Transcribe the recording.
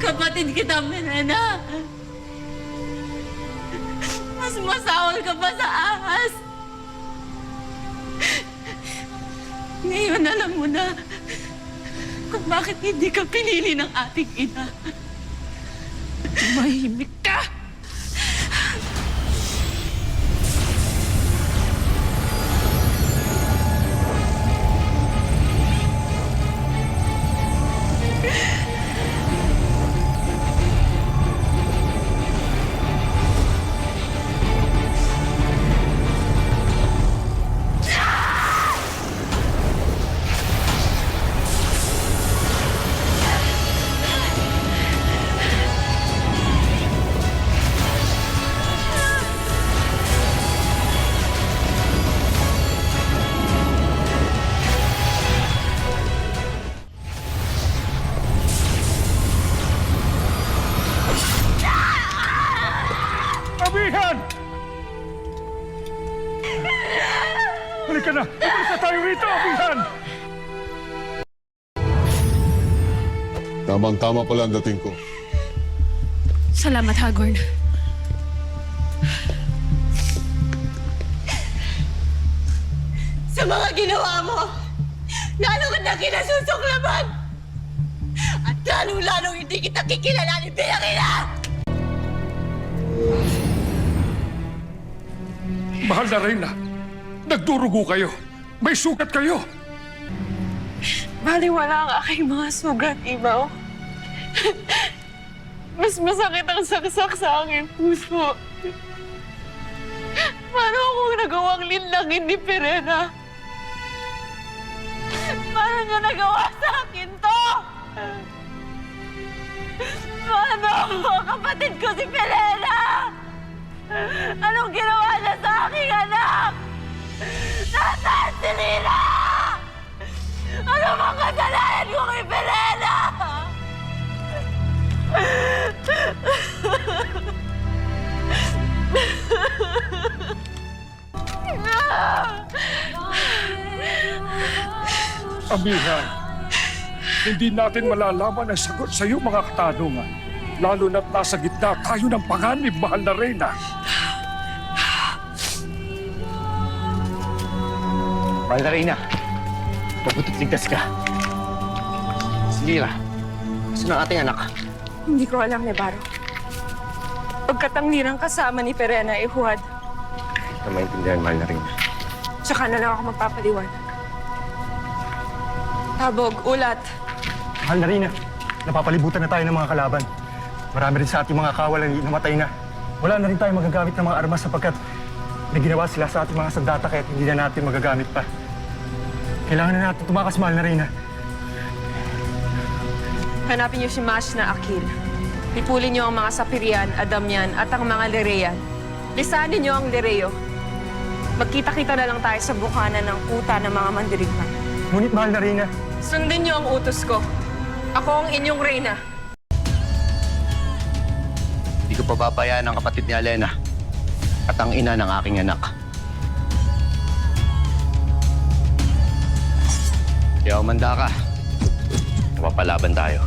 Kapatid kita, Mirena. Mas masawal ka pa sa ahas. Ngayon alam mo na kung bakit hindi ka pinili ng ating ina. Mahimik ka! Abihan! Halika na! Umalis na tayo rito, Abihan! Tamang-tama pala ang dating ko. Salamat, Hagorn. Sa mga ginawa mo, lalo ka na kinasusuklaman! At lalo-lalo hindi kita kikilalanin bilang ina! Mahal na Reyna, nagdurugo kayo. May sugat kayo. Baliwala ang aking mga sugat, Ibaw. Mas masakit ang saksak sa aking puso. Paano akong nagawang linlangin ni Perena? Paano niya nagawa sa akin to? Paano ang kapatid ko si Perena? Anong ginawa niya sa aking anak? Nasaan si Lina? Ano bang kasalanan ko kay Perena? Abihan, hindi natin malalaman ang sagot sa iyong mga katanungan. Lalo na't nasa gitna tayo ng panganib, mahal na Reyna. Mahal na Reyna, mabutit ligtas ka. Si Lira, saan ang ating anak? Hindi ko alam, Nebaro. Pagkatanglirang kasama ni Perena ay huwad. Na maintindihan, mahal na Reyna. Tsaka na lang ako magpapaliwanag. Tabog, ulat. Mahal na Reyna, napapalibutan na tayo ng mga kalaban. Marami rin sa ating mga kawalan namatay na. Wala na rin tayo magagamit ng mga armas sapagkat may ginawa sila sa ating mga sandata kaya't hindi na natin magagamit pa. Kailangan na natin tumakas, mahal na Reyna. Hanapin niyo si Mash na Akil. Pipulin niyo ang mga Sapirian, Adamian at ang mga Lerean. Lisanin niyo ang Lereo. Magkita-kita na lang tayo sa bukana ng kuta ng mga mandirigman. Ngunit, mahal na Reyna, Sundin niyo ang utos ko. Ako ang inyong Reyna. Hindi ko pababayaan ang kapatid ni Alena at ang ina ng aking anak. Kaya umanda ka. Mapapalaban tayo.